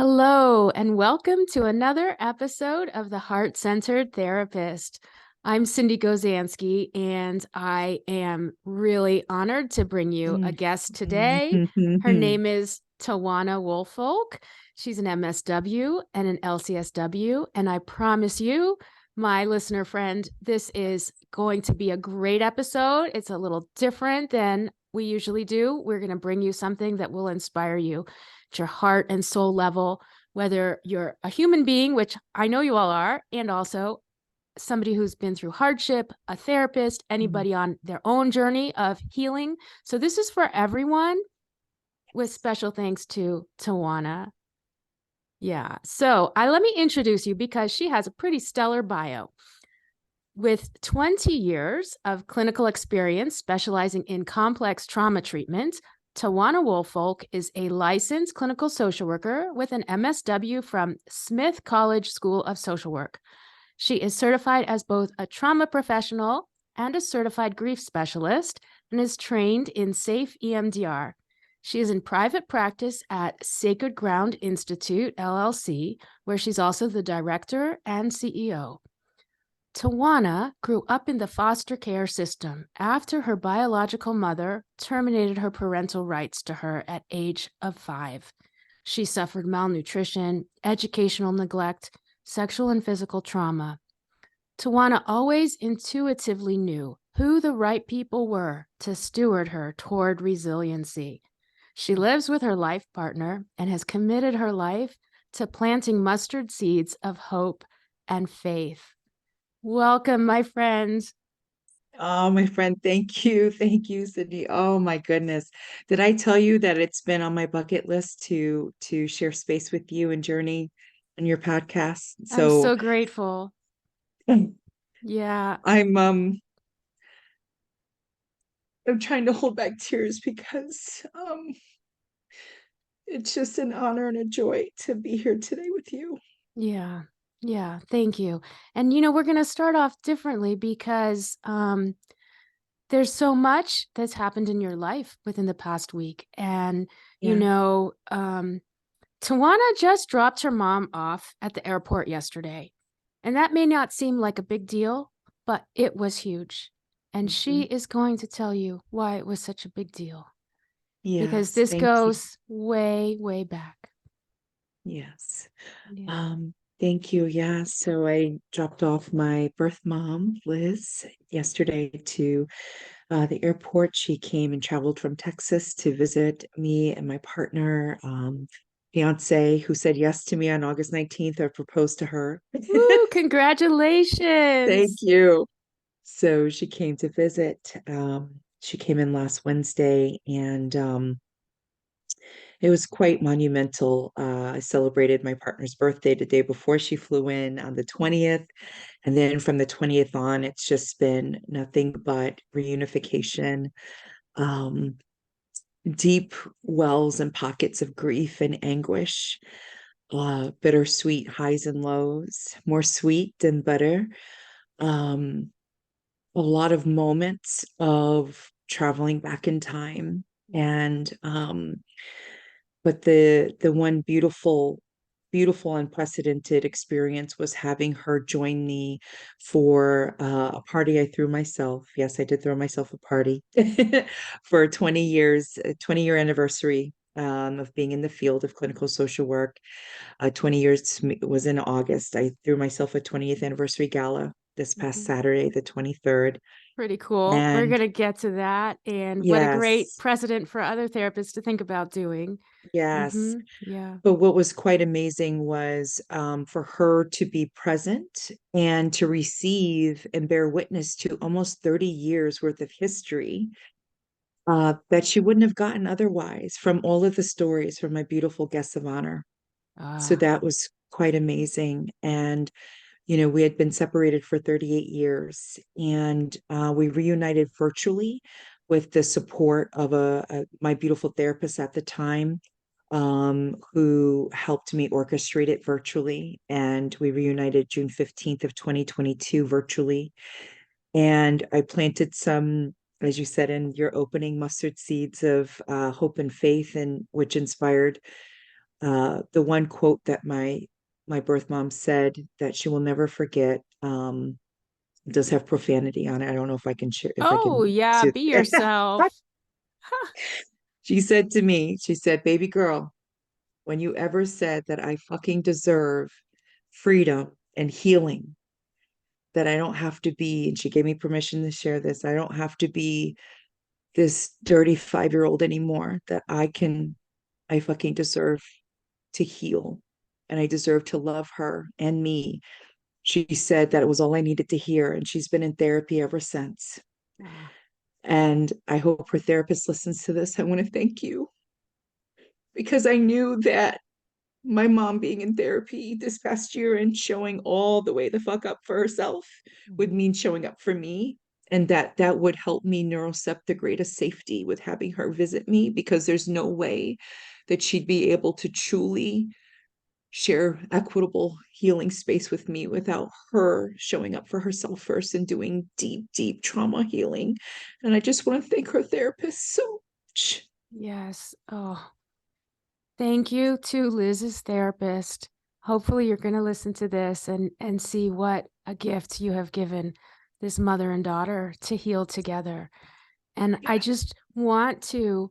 Hello, and welcome to another episode of The Heart-Centered Therapist. I'm Cindy Gozansky, and I am really honored to bring you a guest today. Her name is Tawanna Woolfolk. She's an MSW and an LCSW, and I promise you, my listener friend, this is going to be a great episode. It's a little different than we usually do. We're going to bring you something that will inspire you at your heart and soul level, whether you're a human being, which I know you all are, and also somebody who's been through hardship, a therapist, anybody on their own journey of healing. So this is for everyone, with special thanks to Tawanna. Yeah. So let me introduce you because she has a pretty stellar bio. With 20 years of clinical experience specializing in complex trauma treatment, Tawanna Woolfolk is a licensed clinical social worker with an MSW from Smith College School of Social Work. She is certified as both a trauma professional and a certified grief specialist and is trained in safe EMDR. She is in private practice at Sacred Ground Institute, LLC, where she's also the director and CEO. Tawanna grew up in the foster care system after her biological mother terminated her parental rights to her at age of 5. She suffered malnutrition, educational neglect, sexual and physical trauma. Tawanna always intuitively knew who the right people were to steward her toward resiliency. She lives with her life partner and has committed her life to planting mustard seeds of hope and faith. Welcome, my friends. Oh, my friend, thank you. Thank you, Cindy. Oh my goodness. Did I tell you that it's been on my bucket list to share space with you and journey on your podcast? I'm So so grateful. Yeah. I'm trying to hold back tears because it's just an honor and a joy to be here today with you. Yeah. Yeah. Thank you. And, we're going to start off differently because there's so much that's happened in your life within the past week. And, Yeah. Tawanna just dropped her mom off at the airport yesterday. And that may not seem like a big deal, but it was huge. And she Mhm. is going to tell you why it was such a big deal, because Yes, this thank you. goes way, way back. Yes. Yeah. Um, Thank you. Yeah. So I dropped off my birth mom, Liz, yesterday to the airport. She came and traveled from Texas to visit me and my partner, fiance, who said yes to me on August 19th. I proposed to her. Woo, Thank congratulations. you. So she came to visit. She came in last Wednesday, and it was quite monumental. I celebrated my partner's birthday the day before she flew in on the 20th. And then from the 20th on, it's just been nothing but reunification, um, deep wells and pockets of grief and anguish, bittersweet highs and lows, more sweet than butter. Um, a lot of moments of traveling back in time. And but the one beautiful unprecedented experience was having her join me for a party I threw myself. Yes, I did throw myself a party for 20 years, a 20-year anniversary of being in the field of clinical social work. 20 years was in August. I threw myself a 20th anniversary gala this past Mhm. Saturday, the 23rd. Pretty cool. We're And going to get to that. And what a great yes, precedent for other therapists to think about doing. yes. Yeah. But what was quite amazing was for her to be present and to receive and bear witness to almost 30 years worth of history that she wouldn't have gotten otherwise from all of the stories from my beautiful guests of honor. So Ah. that was quite amazing. And, we had been separated for 38 years, and we reunited virtually with the support of my beautiful therapist at the time, who helped me orchestrate it virtually. And we reunited June 15th of 2022 virtually. And I planted some, as you said in your opening, mustard seeds of hope and faith, and which inspired the one quote that my birth mom said that she will never forget, does have profanity on it. I don't know if I can share, if I Oh, can yeah, say be yourself. she said to me, she said, baby girl, when you ever said that I fucking deserve freedom and healing, that I don't have to be, and she gave me permission to share this, I don't have to be this dirty 5-year old anymore, that I fucking deserve to heal and I deserve to love her and me. She said that it was all I needed to hear, and she's been in therapy ever since. Wow. And I hope her therapist listens to this. I want to thank you because I knew that my mom being in therapy this past year and showing all the way the fuck up for herself would Mhm. mean showing up for me, and that would help me neurocept the greatest safety with having her visit me, because there's no way that she'd be able to truly share equitable healing space with me without her showing up for herself first and doing deep trauma healing. And I just want to thank her therapist so much. Yes. Oh, thank you to Liz's therapist. Hopefully you're going to listen to this and see what a gift you have given this mother and daughter to heal together. And I Yes, just want to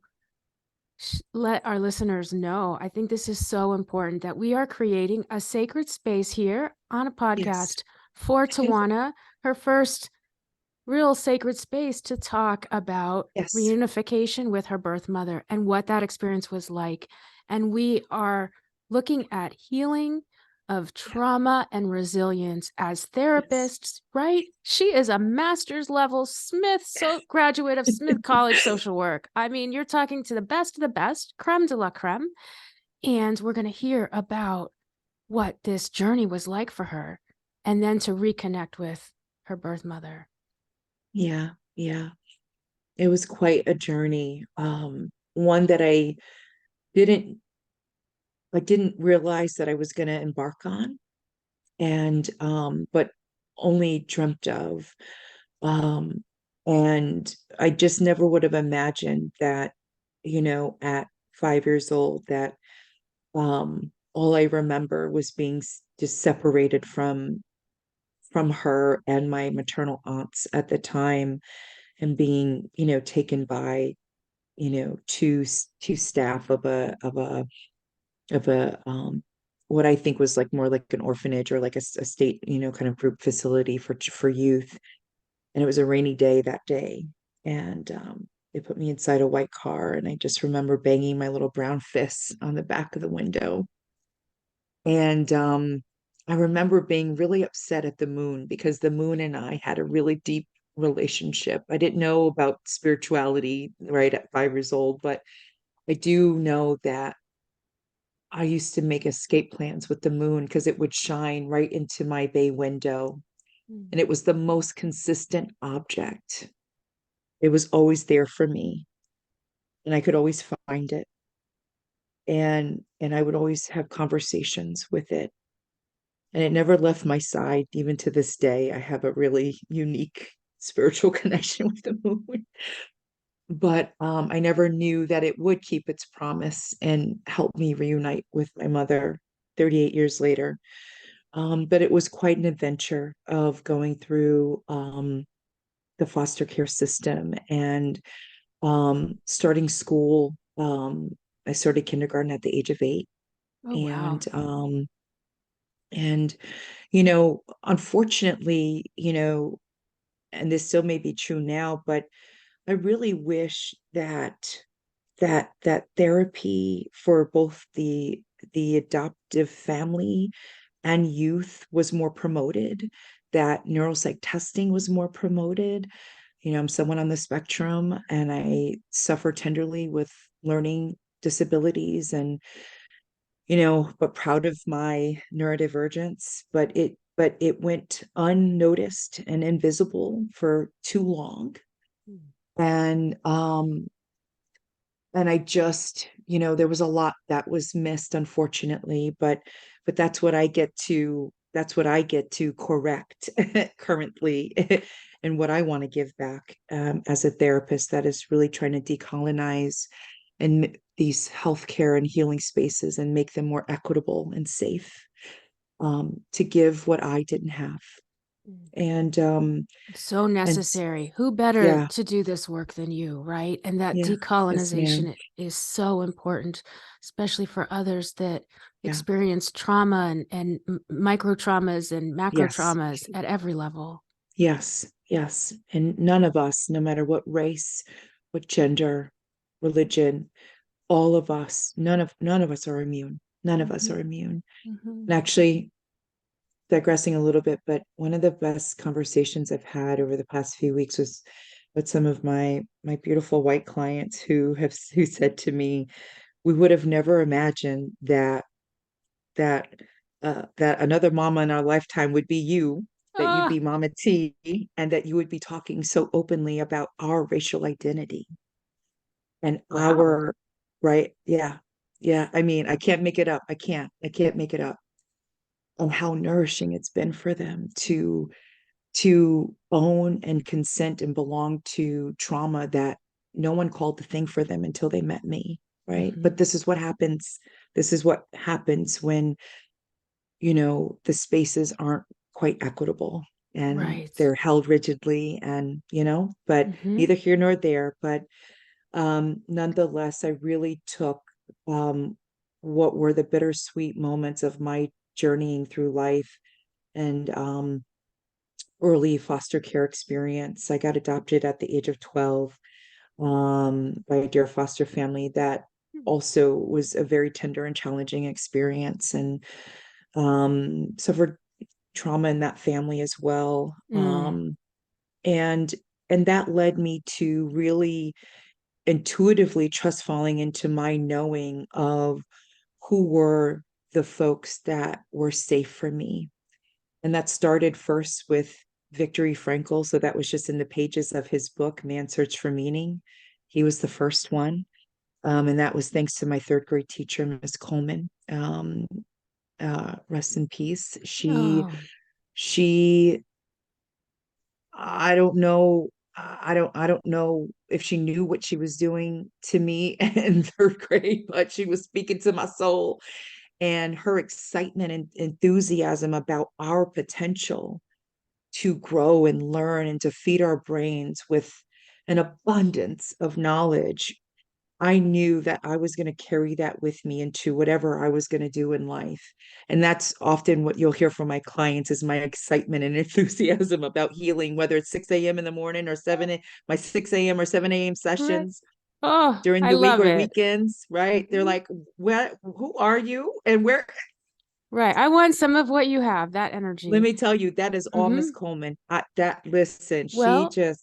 let our listeners know, I think this is so important that we are creating a sacred space here on a yes, podcast for Tawanna, her first real sacred space to talk about yes, reunification with her birth mother and what that experience was like. And we are looking at healing of trauma and resilience as yes. therapists, right? She is a master's level Smith graduate of Smith College social work. I mean, you're talking to the best of the best, creme de la creme. And we're going to hear about what this journey was like for her and then to reconnect with her birth mother. Yeah, yeah. It was quite a journey. One that didn't didn't realize that I was going to embark on, and but only dreamt of. Um, and I just never would have imagined that, at 5 years old, that all I remember was being just separated from her and my maternal aunts at the time, and being, taken by, two staff of a what I think was like more like an orphanage, or like a state, kind of group facility for youth. And it was a rainy day that day, and they put me inside a white car, and I just remember banging my little brown fists on the back of the window. And I remember being really upset at the moon, because the moon and I had a really deep relationship. I didn't know about spirituality right at 5 years old, but I do know that I used to make escape plans with the moon, because it would shine right into my bay window. And Mm. it was the most consistent object. It was always there for me, and I could always find it. And I would always have conversations with it. And it never left my side. Even to this day, I have a really unique spiritual connection with the moon. But I never knew that it would keep its promise and help me reunite with my mother 38 years later. But it was quite an adventure of going through the foster care system, and starting school. I started kindergarten at the age of 8. Oh, wow. And unfortunately, and this still may be true now, but I really wish that therapy for both the adoptive family and youth was more promoted, that neuropsych testing was more promoted. I'm someone on the spectrum, and I suffer tenderly with learning disabilities, and but proud of my neurodivergence. But it went unnoticed and invisible for too long. Mm. And I just, there was a lot that was missed, unfortunately, but that's what I get to correct currently, and what I want to give back, as a therapist that is really trying to decolonize these healthcare and healing spaces and make them more equitable and safe, to give what I didn't have. Mm. And So and necessary. Who better yeah, to do this work than you, right? And that yeah, yes, ma'am. decolonization is so important, especially for others that Yeah, experience trauma and micro traumas and macro yes, traumas at every level. yes, yes. And none of us, no matter what race, what gender, religion, all of us, none of us are immune. None of us Mm-hmm. are immune. Mm-hmm. And actually, digressing a little bit, but one of the best conversations I've had over the past few weeks was with some of my beautiful white clients who said to me, we would have never imagined that that another mama in our lifetime would be you, that you'd Ah, be Mama T, and that you would be talking so openly about our racial identity and wow. our right. Yeah. Yeah. I mean, I can't make it up. I can't make it up. And how nourishing it's been for them to own and consent and belong to trauma that no one called the thing for them until they met me. Right. Mm-hmm. But this is what happens. This is what happens when, the spaces aren't quite equitable and Right. they're held rigidly and, but Mm-hmm. neither here nor there. But nonetheless, I really took what were the bittersweet moments of my journeying through life and early foster care experience. I got adopted at the age of 12 by a dear foster family that also was a very tender and challenging experience, and suffered trauma in that family as well. Mm. And that led me to really intuitively trust falling into my knowing of who were the folks that were safe for me. And that started first with Viktor Frankl. So that was just in the pages of his book, Man's Search for Meaning. He was the first one. And that was thanks to my third grade teacher, Miss Coleman. Rest in peace. Oh. She, I don't know. I don't know if she knew what she was doing to me in third grade, but she was speaking to my soul, and her excitement and enthusiasm about our potential to grow and learn and to feed our brains with an abundance of knowledge. I knew that I was going to carry that with me into whatever I was going to do in life. And that's often what you'll hear from my clients is my excitement and enthusiasm about healing, whether it's 6 a.m. in the morning or my 6 a.m. or 7 a.m. Right. sessions Oh, during I the week love or it. weekends, right? They're Mhm. like, what, who are you? And where, Right. I want some of what you have, that let energy. me tell you, that is all Hmm. Miss Coleman. Listen, Well, she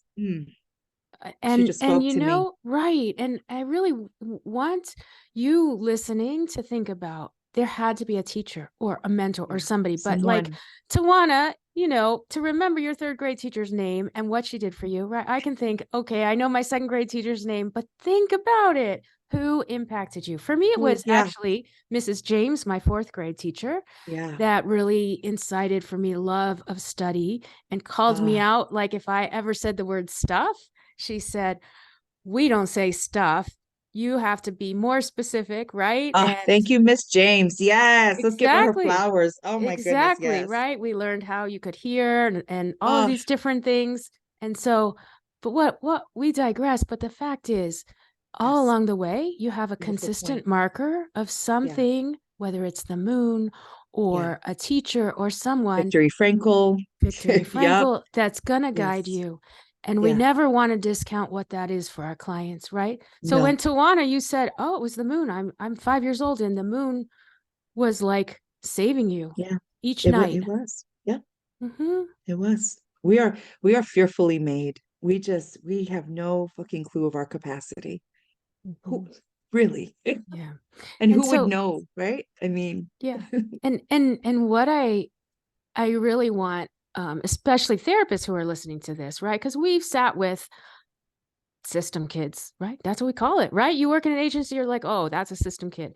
and just spoke to me. right, and I really want you listening to think about there had to be a teacher or a mentor or Yeah. somebody, but like Someone, Tawanna, to remember your third grade teacher's name and what she did for you, right? I can think, okay, I know my second grade teacher's name, but think about it. Who impacted you? For me, it oh, was yeah, actually Mrs. James, my fourth grade teacher, yeah. that really incited for me love of study and called me Ah, out. Like if I ever said the word stuff, she said, we don't say stuff. You have to be more specific, right? ah, And thank you, Miss James. Yes, let's give her her exactly, flowers. Oh my goodness, exactly, yes. right? We learned how you could hear and all of Ah, these different things. And so, but what we digress, but the fact is, all yes, along the way, you have a beautiful point. consistent marker of Yeah, something, whether it's the moon yeah. or a teacher or someone, Victory Frankl. Viktor Yep. Frankl, that's gonna guide Yes. you. And we Yeah. never want to discount what that is for our clients, right? So when No. Tawana, you said, "Oh, it was the moon." I'm 5 years old, and the moon was like saving you Yeah. each It was. night. It was. Yeah. Mm-hmm. It was. We are fearfully made. We have no fucking clue of our capacity. Mm-hmm. Who really? Yeah. And And who would so, know, right? I mean, yeah. And what I really want, especially therapists who are listening to this, right? Because we've sat with system kids, right? That's what we call it, right? You work in an agency, you're like, oh, that's a system kid.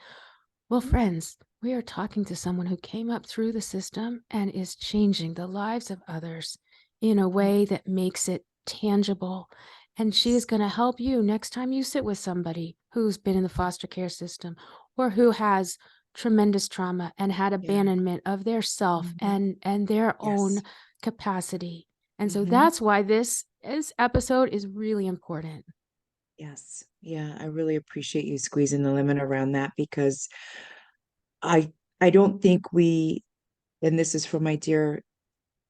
Well, friends, we are talking to someone who came up through the system and is changing the lives of others in a way that makes it tangible And she is going to help you next time you sit with somebody who's been in the foster care system or who has tremendous trauma and had Yeah. abandonment of their self Hmm. and their own Yes. capacity. And so Hmm. that's why this episode is really important. Yes. Yeah. I really appreciate you squeezing the lemon around that because I I don't think we, and this is for my dear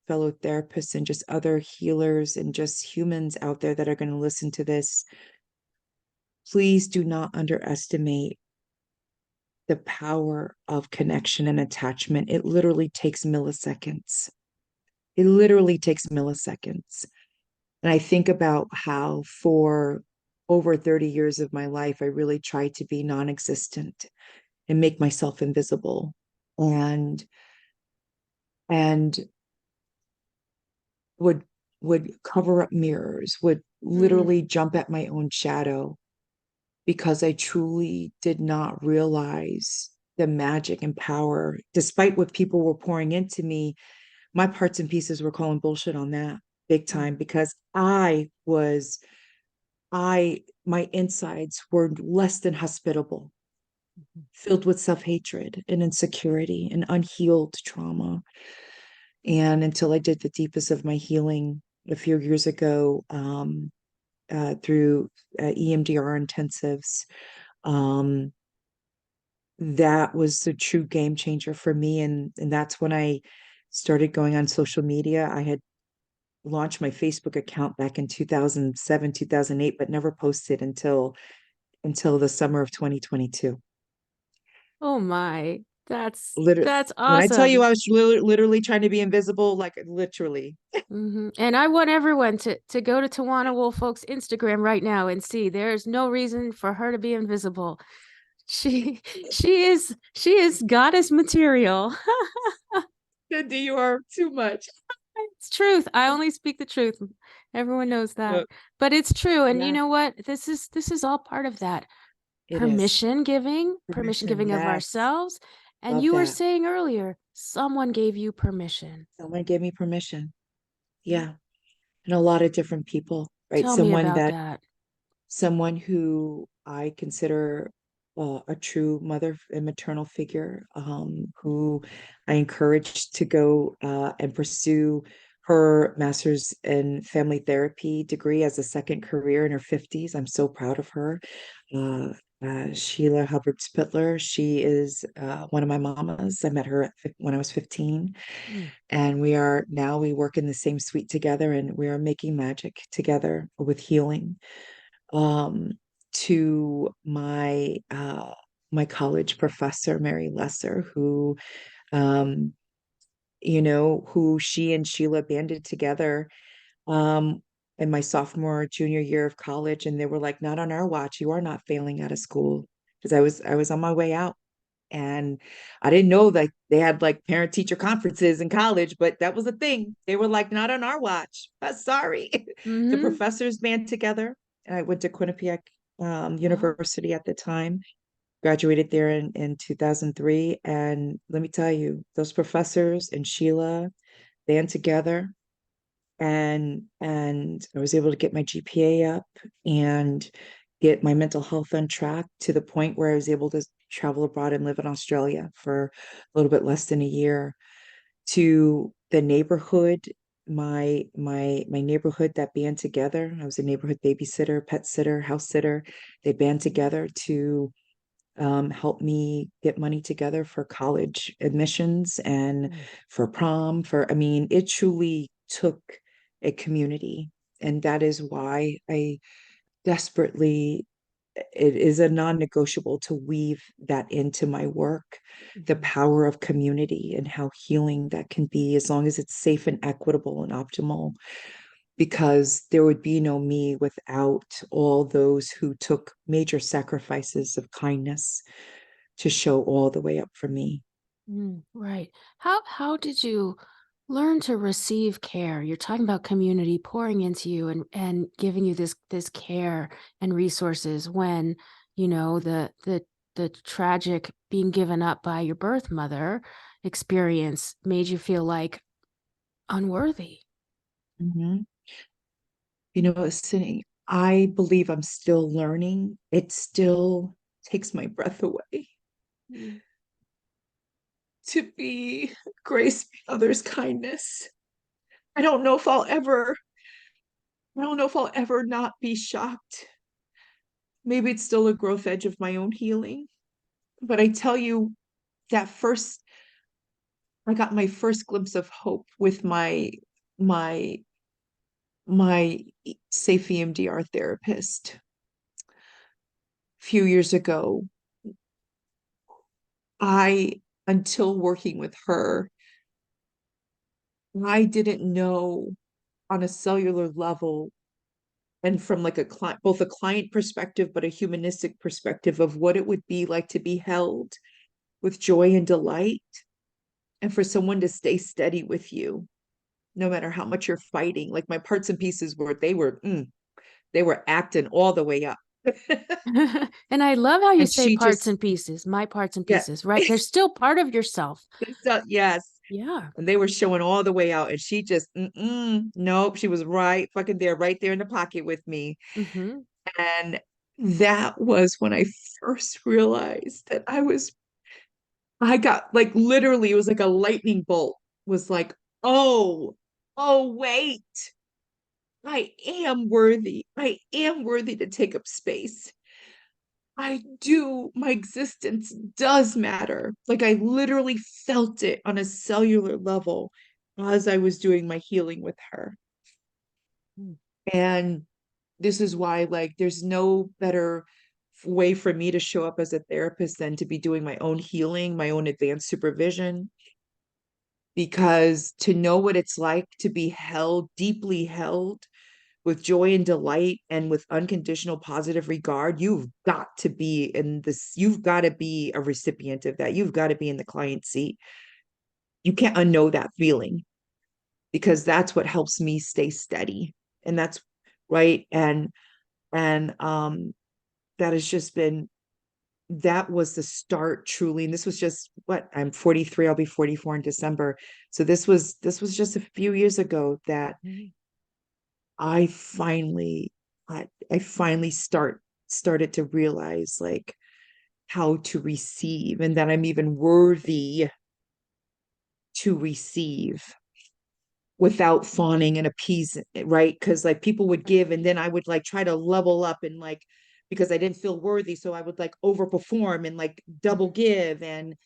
fellow therapists and just other healers and just humans out there that are going to listen to this, please do not underestimate the power of connection and attachment. It literally takes milliseconds. It literally takes milliseconds. And I think about how for over 30 years of my life, I really tried to be non existent and make myself invisible. And and would cover up mirrors, would Mm, literally jump at my own shadow because I truly did not realize the magic and power. Despite what people were pouring into me, my parts and pieces were calling bullshit on that big mm, time because my insides were less than hospitable, filled with self-hatred and insecurity and unhealed trauma. And until I did the deepest of my healing a few years ago, through EMDR intensives, um, that was the true game changer for me. And that's when I started going on social media. I had launched my Facebook account back in 2007, 2008, but never posted until the summer of 2022. oh my, that's Literally, that's when I tell you awesome. I was literally trying to be invisible, like literally. And I want everyone to go to Tawanna Woolfolk's Instagram right now and see there's no reason for her to be invisible. She she is goddess material. Cindy, you are too much. It's truth. I only speak the truth. Everyone knows that. Uh, But it's true. And you yeah, know what? This is all part of that. it is. Permission Permission, giving of yes. ourselves. And Love you were that. saying earlier, someone gave you permission. Someone gave me permission. Yeah. And a lot of different people, right? Tell me about that. Someone who I consider a true mother and maternal figure, who I encouraged to go and pursue her master's in family therapy degree as a second career in her 50s. I'm so proud of her. Uh, Sheila Hubbard Spittler. She is one of my mamas. I met her when I was 15, Mm, and we work in the same suite together, and we are making magic together with healing. um, to my college professor, Mary Lesser, who um, who she and Sheila banded together um, in my sophomore junior year of college, and they were like, "Not on our watch. You are not failing out of school." Because I was on my way out, and I didn't know that they had like parent teacher conferences in college, but that was a thing. They were like, "Not on our watch." Sorry. The mm-hmm. professors band together, and I went to Quinnipiac Oh. University at the time. Graduated there in 2003, and let me tell you, those professors and Sheila band together, and I was able to get my GPA up and get my mental health on track to the point where I was able to travel abroad and live in Australia for a little bit less than a year. To the neighborhood, my neighborhood that band together. I was a neighborhood babysitter, pet sitter, house sitter. They band together to help me get money together for college admissions and Mm, for prom. For I mean, it truly took a community, and that is why I desperately, it is a non-negotiable to weave that into my work, the mhm, power of community and how healing that can be, as long as it's safe and equitable and optimal, because there would be no me without all those who took major sacrifices of kindness to show all the way up for me. right. How did you learn to receive care? You're talking about community pouring into you and giving you this care and resources when, the tragic being given up by your birth mother experience made you feel like unworthy. Mhm. Cindy, I believe I'm still learning. It still takes my breath away Mm. to be graced by others' kindness. I don't know if I'll ever, I don't know if I'll ever not be shocked. Maybe it's still a growth edge of my own healing. But I tell you, that first, I got my first glimpse of hope with my my safe EMDR therapist a few years ago. I, until working with her, I didn't know on a cellular level and from like a client, both a client perspective, but a humanistic perspective of what it would be like to be held with joy and delight and for someone to stay steady with you, no matter how much you're fighting. Like my parts and pieces they were acting all the way up. And I love how you And say she parts just, and pieces, my parts and yeah, pieces, right? They're still part of yourself. yes. Yeah. And they were showing all the way out. And she just, nope, she was right fucking there, right there in the pocket with me. Mm-hmm. And that was when I first realized that I got like literally, it was like a lightning bolt, was like, oh, oh, wait, I am worthy. I am worthy to take up space. My existence does matter. Like I literally felt it on a cellular level as I was doing my healing with her. And this is why, like, there's no better way for me to show up as a therapist than to be doing my own healing, my own advanced supervision, because to know what it's like to be held, deeply held with joy and delight and with unconditional positive regard, you've got to be a recipient of that. You've got to be in the client seat. You can't unknow that feeling because that's what helps me stay steady. And that's right. And that has just been that was the start truly. And this was just what I'm 43, I'll be 44 in December. So this was just a few years ago that Mm-hmm. I finally I finally started to realize like how to receive and that I'm even worthy to receive without fawning and appeasing, right? Because like people would give and then I would like try to level up and like because I didn't feel worthy, so I would like overperform and like double give. And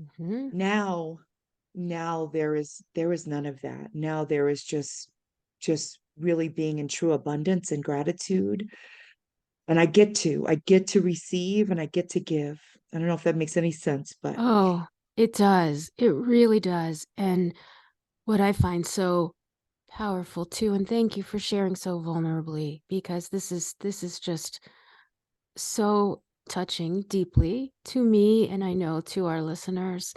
Mm-hmm. now there is none of that. Now there is just really being in true abundance and gratitude. And I get to receive and I get to give. I don't know if that makes any sense, but Oh, it does. It really does. And what I find so powerful too, and thank you for sharing so vulnerably, because this is just so touching deeply to me, and I know to our listeners.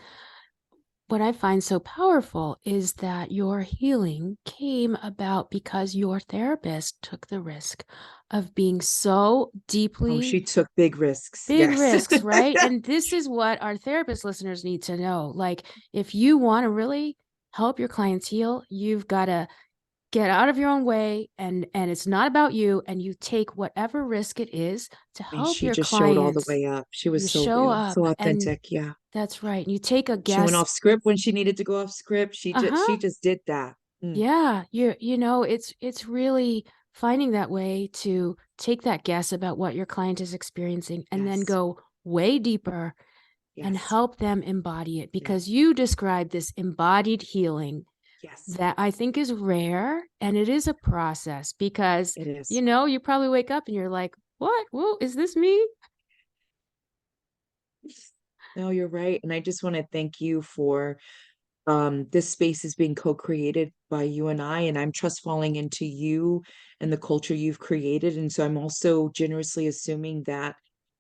What I find so powerful is that your healing came about because your therapist took the risk of being so oh, deeply she took big risks. big Yes. risks, right? And this is what our therapist listeners need to know. Like, if you want to really help your clients heal, you've got to get out of your own way, and it's not about you, and you take whatever risk it is to I mean, help she your just showed all the clients. way up. She was You so show real, up, so and authentic. Yeah. that's right. You take a She went guess. off script when she needed to go off script. She Uh-huh. just did that. Mm, Yeah, it's really finding that way to take that guess about what your client is experiencing and then yes. go way deeper and Yes. help them embody it, Yeah. because you described this embodied healing Yes. that I think is rare, and it is a process because It is. you probably wake up and you're like, "What? Whoa, is this me?" No, you're right. And I just want to thank you for this space is being co-created by you and I'm trust falling into you and the culture you've created. And so I'm also generously assuming that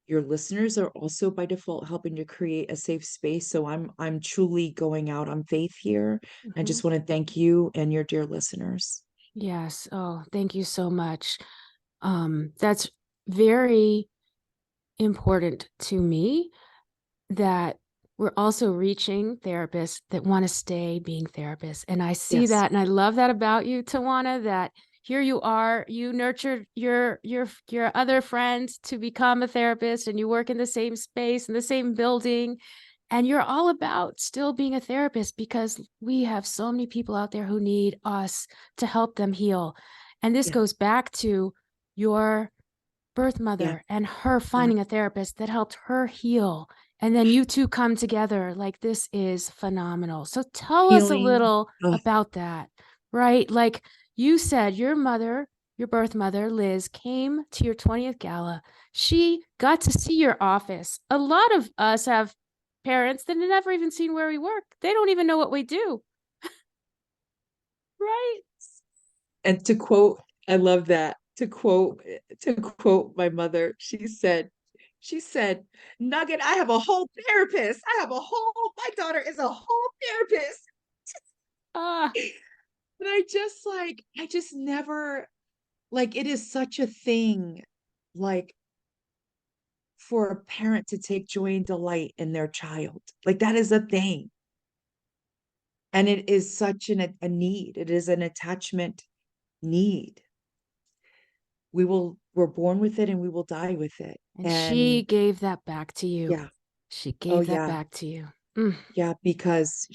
your listeners are also by default helping to create a safe space. So I'm truly going out on faith here. I Mhm. just want to thank you and your dear listeners. Yes. Oh, thank you so much. That's very important to me, that we're also reaching therapists that want to stay being therapists. And I see Yes. that, and I love that about you, Tawanna, that here you are, you nurtured your other friends to become a therapist, and you work in the same space, in the same building, and you're all about still being a therapist because we have so many people out there who need us to help them heal. And this Yeah. goes back to your birth Yeah. mother and her Yeah. finding a therapist that helped her heal. And then you two come together. Like, this is phenomenal. So tell us a Healing. little Oh, about that, right? Like you said, your mother, your birth mother, Liz, came to your 20th gala. She got to see your office. A lot of us have parents that have never even seen where we work. They don't even know what we do, right? and to quote, I love that. To quote my mother, she said, Nugget, I have a whole therapist. My daughter is a whole therapist. Ah, And I just never, like, it is such a thing, like, for a parent to take joy and delight in their child. Like, that is a thing. And it is such a need. It is an attachment need. We're born with it and we will die with it. and she And gave that back to you. yeah, She oh gave that yeah, back to you. Mm. yeah, because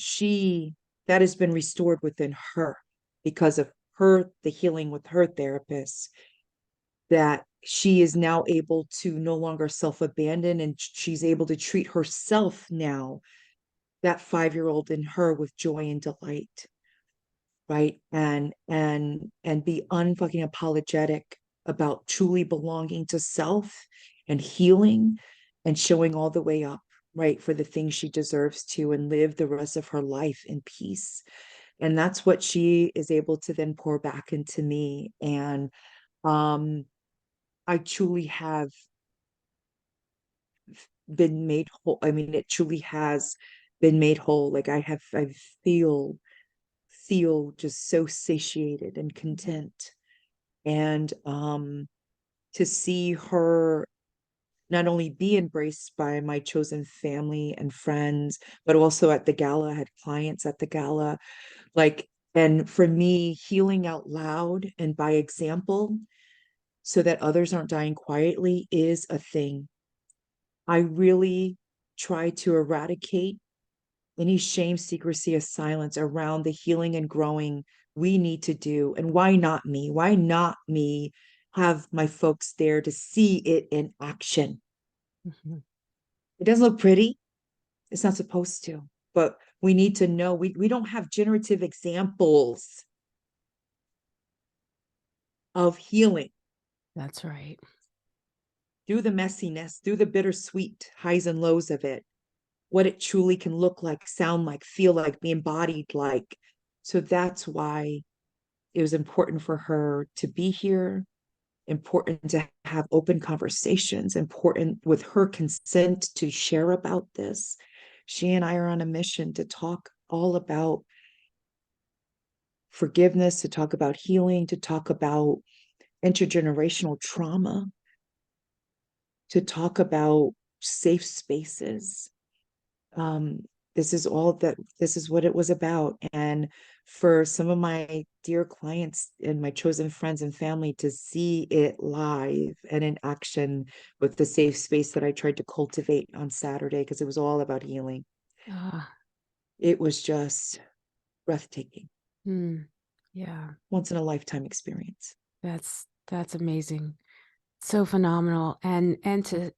that has been restored within her because of her, the healing with her therapist, that she is now able to no longer self-abandon, and she's able to treat herself now, that 5-year-old in her, with joy and delight, right? And be unfucking apologetic about truly belonging to self and healing and showing all the way up, right, for the things she deserves to, and live the rest of her life in peace. And that's what she is able to then pour back into me. And um I truly have been made whole. I mean, it truly has been made whole. Like, I feel just so satiated and content. And to see her not only be embraced by my chosen family and friends, but also at the gala, I had clients at the gala, like, and for me, healing out loud and by example, so that others aren't dying quietly, is a thing. I really try to eradicate any shame, secrecy, or silence around the healing and growing we need to do. And why not me? Why not me have my folks there to see it in action? Mhm. It doesn't look pretty. It's not supposed to, but we need to know we don't have generative examples of healing That's right. through the messiness, through the bittersweet highs and lows of it, what it truly can look like, sound like, feel like, be embodied like. So that's why it was important for her to be here, important to have open conversations, important with her consent to share about this. She and I are on a mission to talk all about forgiveness, to talk about healing, to talk about intergenerational trauma, to talk about safe spaces. um, this is what it was about. And for some of my dear clients and my chosen friends and family to see it live and in action with the safe space that I tried to cultivate on Saturday, because it was all about healing, Ah, it was just breathtaking, mm, yeah, once in a lifetime experience. that's amazing. So phenomenal. And to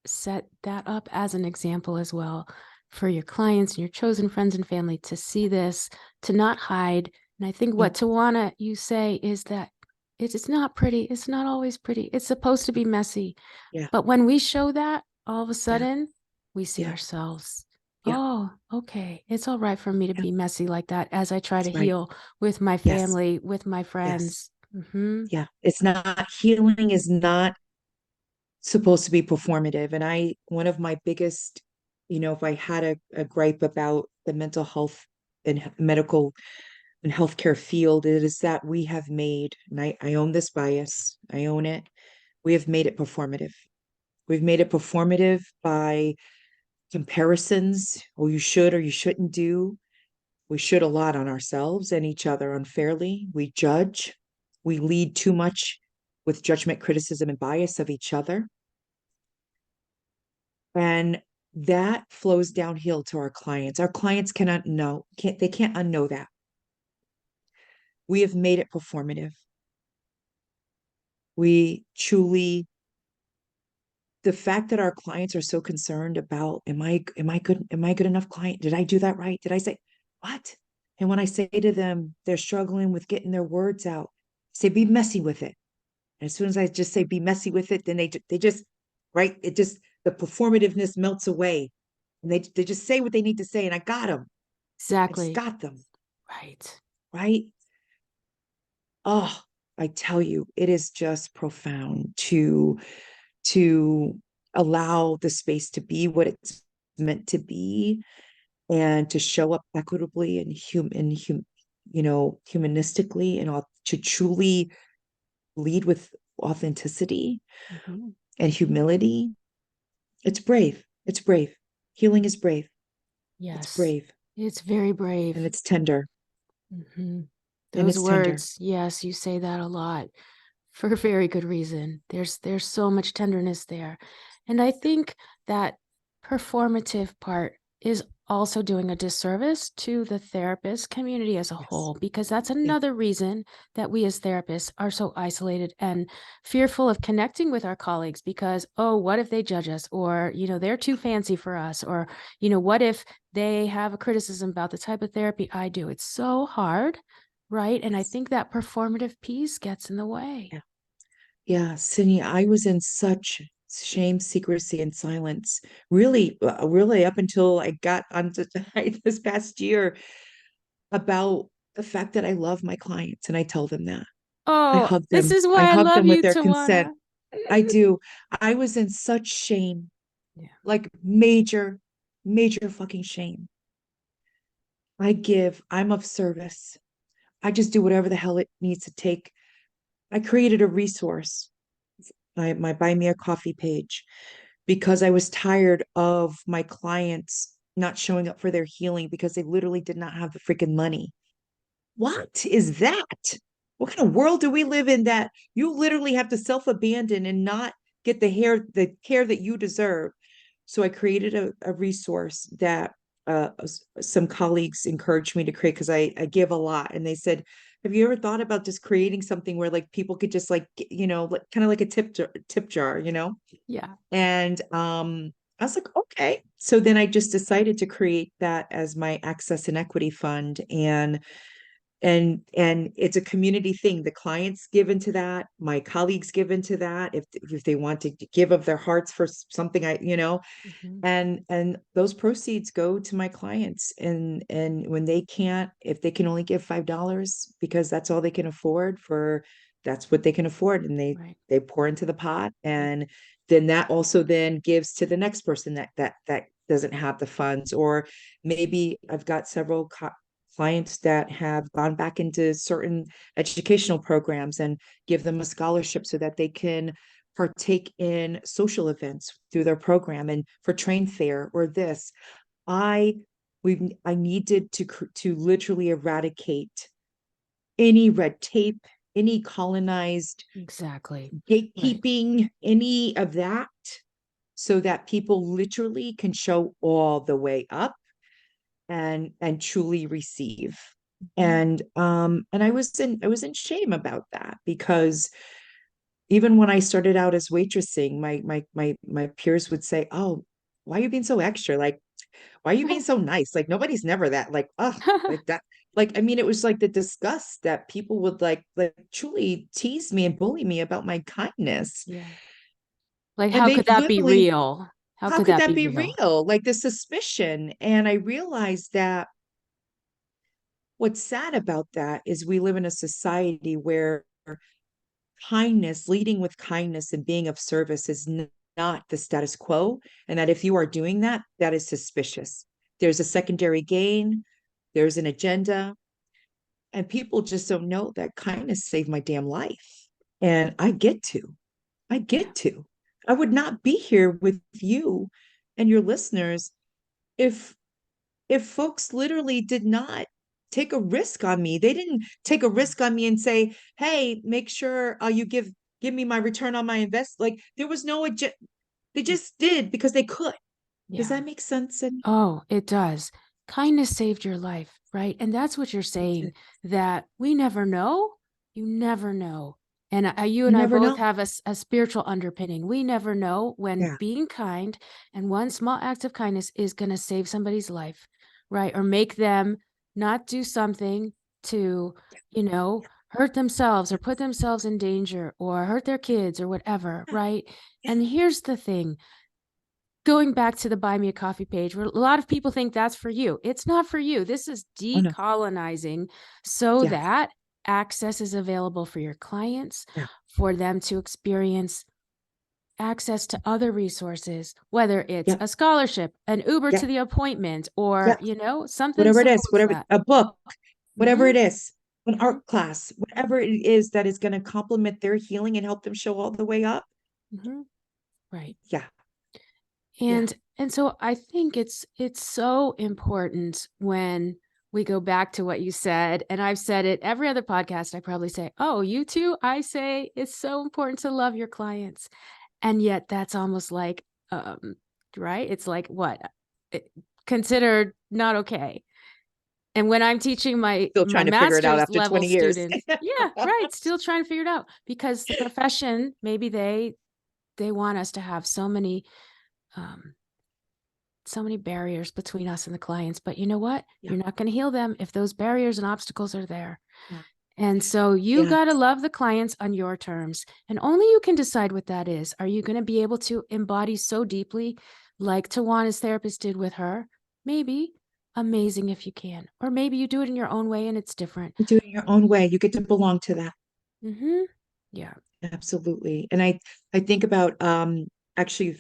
set that up as an example as well for your clients and your chosen friends and family to see this, to not hide. And I think Yeah, what Tawanna you say is that it's not pretty. It's not always pretty. It's supposed to be messy. yeah, But when we show that, all of a yeah, sudden, we see yeah, ourselves. yeah, Oh, okay. It's all right for me to yeah. be messy like that as I try to That's right. heal with my Yes, family, with my yes, friends. Hmm. yeah. It's not, healing is not supposed to be performative. And one of my biggest, if I had a gripe about the mental health and medical and healthcare field, it is that we have made, and I own this bias, I own it, we have made it performative. We've made it performative by comparisons. Oh, you should or you shouldn't do. We should a lot on ourselves and each other unfairly. We judge. We lead too much with judgment, criticism, and bias of each other. And that flows downhill to our clients. Our clients cannot know, they can't unknow that. We have made it performative. We truly, the fact that our clients are so concerned about, am I good enough client? Did I do that right? Did I say what? And when I say to them, they're struggling with getting their words out, say, be messy with it. And as soon as I just say, be messy with it, then they just, right? It just, the performativeness melts away and they just say what they need to say. And I got them. I just Exactly. got them. Right. Right. Oh, I tell you, it is just profound to allow the space to be what it's meant to be and to show up equitably and humanistically and to truly lead with authenticity Mhm. and humility. It's brave. It's brave. Healing is brave. It's Yes. brave It's very and brave. it's tender Mhm. and Those it's tender. words, yes, you say that a lot for very good reason. There's so much tenderness there. And I think that performative part is also doing a disservice to the therapist community as a Yes. whole, because that's Yeah. another reason that we as therapists are so isolated and fearful of connecting with our colleagues because, oh, what if they judge us? Or, they're too fancy for us. Or, what if they have a criticism about the type of therapy I do? It's so hard, right? And I Yes. think that performative piece gets in the way. Yeah. Yeah, Sydney, I was in such shame, secrecy, and silence, really up until I got onto this past year about the fact that I love my clients and I tell them that. I Oh, hug this them. is I why I hug love them with you, their consent. Tawanna. I do. I was in such shame, Yeah. like major, major fucking shame. I'm of service. I just do whatever the hell it needs to take. I created a resource, my Buy Me a Coffee page, because I was tired of my clients not showing up for their healing because they literally did not have the freaking money. What is that? What kind of world do we live in that you literally have to self-abandon and not get the care that you deserve? So I created a resource that some colleagues encouraged me to create because I give a lot. And they said, have you ever thought about just creating something where like people could just like, like, kind of like a tip jar, Yeah. And I was like, okay. So then I just decided to create that as my access and equity fund. And it's a community thing. The clients give into that, my colleagues give into that if they want to give of their hearts for something, Mhm. and those proceeds go to my clients. And when they can't, if they can only give $5 because that's all they can afford, for that's what they can afford, and Right. they pour into the pot. And then that also then gives to the next person that doesn't have the funds. Or maybe I've got several clients that have gone back into certain educational programs and give them a scholarship so that they can partake in social events through their program. And for train fair or this, I I needed to literally eradicate any red tape, any colonized Exactly. Right. gatekeeping, any of that, so that people literally can show all the way up and truly receive. Mhm. And I was in shame about that, because even when I started out as waitressing, my peers would say, "Oh, why are you being so extra? Like, why are you being so nice? Like, nobody's never that. Like, oh, like that." Like, I mean, it was like the disgust that people would like truly tease me and bully me about my kindness. Yeah. Like, And how they could that be literally, real? How how could could that that be be real? real? Like the suspicion. And I realized that what's sad about that is we live in a society where kindness, leading with kindness and being of service is not the status quo. And that if you are doing that, that is suspicious. There's a secondary gain, there's an agenda, and people just don't know that kindness saved my damn life. And I Yeah. get to. I would not be here with you and your listeners if folks literally did not take a risk on me. They didn't take a risk on me and say, "Hey, make sure you give me my return on my invest." Like there was no they just did because they could. Does Yeah. that make sense? And Oh, it does. Kindness saved your life, right? And that's what you're saying, that we never know. You never know. And you you and I never both know. have a spiritual underpinning. We never know when Yeah, being kind and one small act of kindness is going to save somebody's life, right? Or make them not do something to, hurt themselves or yeah, put themselves in danger or hurt their kids or whatever, yeah, right? yeah. And here's the thing, going back to the buy me a coffee page, where a lot of people think that's for you. It's not for you. This is Oh no. decolonizing so Yeah, that access is available for your clients, yeah, for them to experience access to other resources, whether it's yeah, a scholarship, an Uber yeah, to the appointment, or, yeah. something Whatever it simple is, as whatever that. a book, whatever Mm-hmm. it is, an Mm-hmm. art class, whatever it is that is going to complement their healing and help them show all the way up. Mm-hmm. Right. Yeah, yeah. And so I think it's so important when we go back to what you said, and I've said it every other podcast. I probably say, "Oh, you too." I say it's so important to love your clients, and yet that's almost like, um, right? It's like what, It- considered not okay. And when I'm teaching my Still trying to figure it out master's after level 20 years. students, yeah, right, still trying to figure it out because the profession, maybe they want us to have um so many barriers between us and the clients, but you know what? Yeah, You're not going to heal them if those barriers and obstacles are there. yeah, And so you yeah. got to love the clients on your terms. And only you can decide what that is. Are you going to be able to embody so deeply, like Tawanna's therapist did with her? Maybe. Amazing if you can. Or maybe you do it in your own way and it's different. You do it your own way. You get to belong to that. Mm-hmm. Yeah. Absolutely. And I think about actually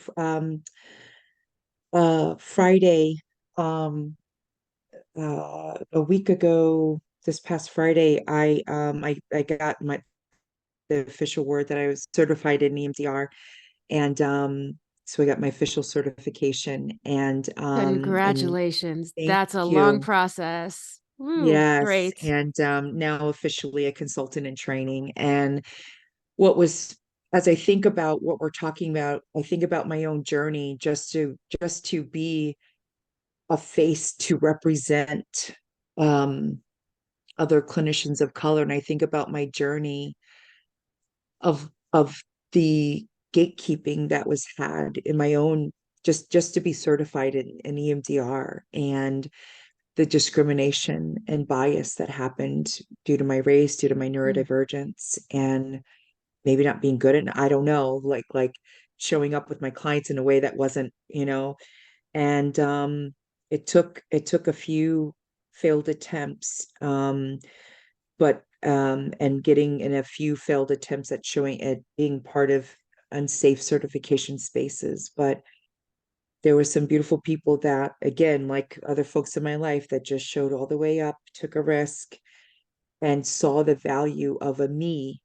Friday, um a week ago, this past Friday, I got my the official word that I was certified in EMDR. And so I got my official certification. And Congratulations. thank That's a long you. process. Woo, Yes. great. And now officially a consultant in training. And what was as I think about what we're talking about, I think about my own journey just to be a face to represent um other clinicians of color. And I think about my journey of the gatekeeping that was had in my own just to be certified in EMDR, and the discrimination and bias that happened due to my race, due to my Mm. neurodivergence, and maybe not being good at, I don't know, like showing up with my clients in a way that wasn't, and it took a few failed attempts, but and getting in a few failed attempts at showing at being part of unsafe certification spaces. But there were some beautiful people that, again, like other folks in my life, that just showed all the way up, took a risk, and saw the value of a me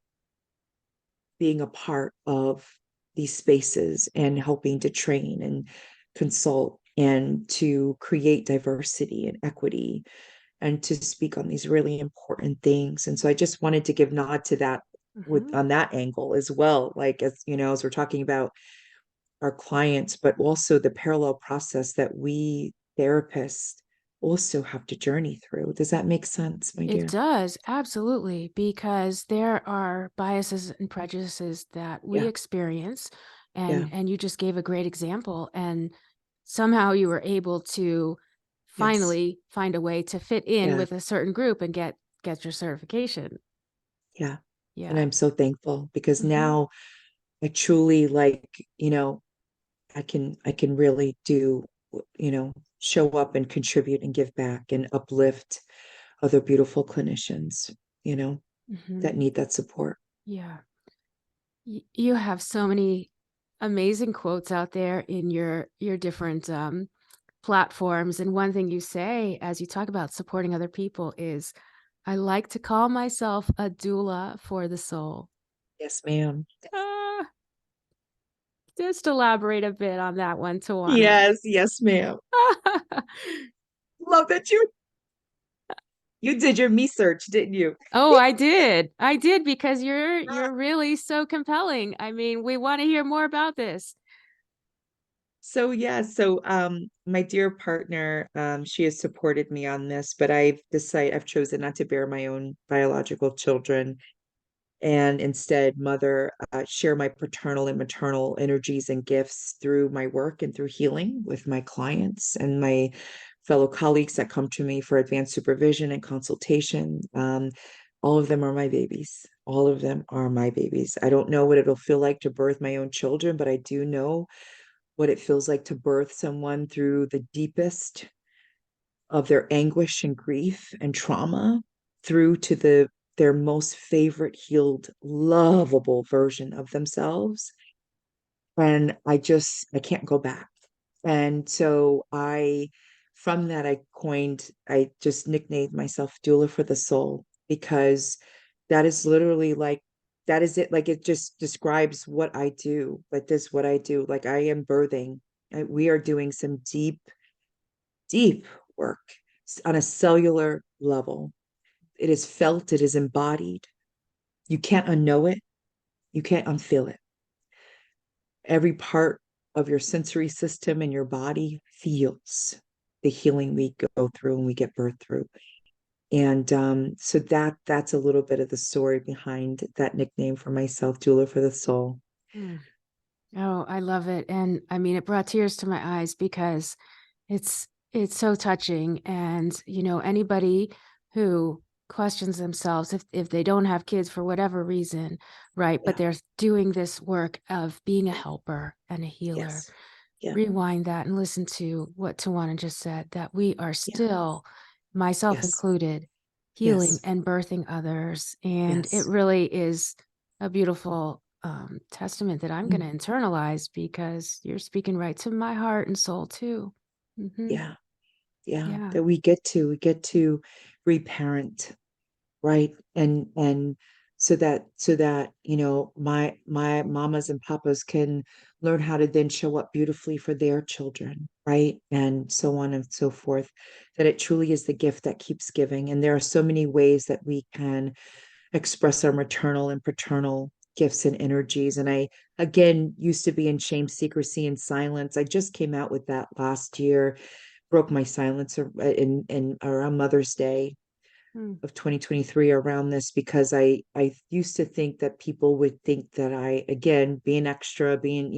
being a part of these spaces and helping to train and consult and to create diversity and equity and to speak on these really important things. And so I just wanted to give nod to that with Mhm. on that angle as well. Like, as we're talking about our clients, but also the parallel process that we therapists also have to journey through. Does that make sense, my It dear? does, absolutely, because there are biases and prejudices that we Yeah, experience, yeah, and you just gave a great example, and somehow you were able to yes, finally find a way to fit in yeah, with a certain group and get your certification. yeah. And Yeah. I'm so thankful because Mhm. now I truly, like, I can really do, show up and contribute and give back and uplift other beautiful clinicians, you know, that Mhm. need that support. Yeah. You have so many amazing quotes out there in your different platforms, and one thing you say as you talk about supporting other people is, "I like to call myself a doula for the soul." Yes, ma'am. Ah, just elaborate a bit on that one, Tawana. Yes, yes, ma'am. Love that you You did your me search, didn't you? Oh, I did. I did because you're really so compelling. I mean, we want to hear more about this. So yeah, so my dear partner, she has supported me on this, but I've chosen not to bear my own biological children and instead share my paternal and maternal energies and gifts through my work and through healing with my clients and my fellow colleagues that come to me for advanced supervision and consultation. All of them are my babies. All of them are my babies. I don't know what it'll feel like to birth my own children, but I do know what it feels like to birth someone through the deepest of their anguish and grief and trauma through to their most favorite healed lovable version of themselves. And I can't go back. And so I from that I just nicknamed myself doula for the soul, because that is literally like that is it, like it just describes what I do. Like this what I do, like I am birthing. We are doing some deep work on a cellular level. It is felt, it is embodied. You can't unknow it, you can't unfeel it. Every part of your sensory system and your body feels the healing we go through and we get birth through. And so that's a little bit of the story behind that nickname for myself, doula for the soul. Mm. Oh, I love it. And I mean, it brought tears to my eyes because it's so touching. And, anybody who questions themselves if they don't have kids for whatever reason, right? But Yeah. they're doing this work of being a helper and a healer. Yes. Yeah. Rewind that and listen to what Tawanna just said, that we are Yeah. still, myself Yes. included, healing Yes. and birthing others. And it Yes. really is a beautiful testament that I'm going Mm. to internalize because you're speaking right to my heart and soul too. Yeah. Yeah. Yeah. That we get to reparent, right? And so that my mamas and papas can learn how to then show up beautifully for their children, right? And so on and so forth. That it truly is the gift that keeps giving. And there are so many ways that we can express our maternal and paternal gifts and energies. And I again used to be in shame, secrecy, and silence. I just came out with that last year, broke my silence in around Mother's Day Mm. of 2023 around this, because I used to think that people would think that I, again, being extra, being,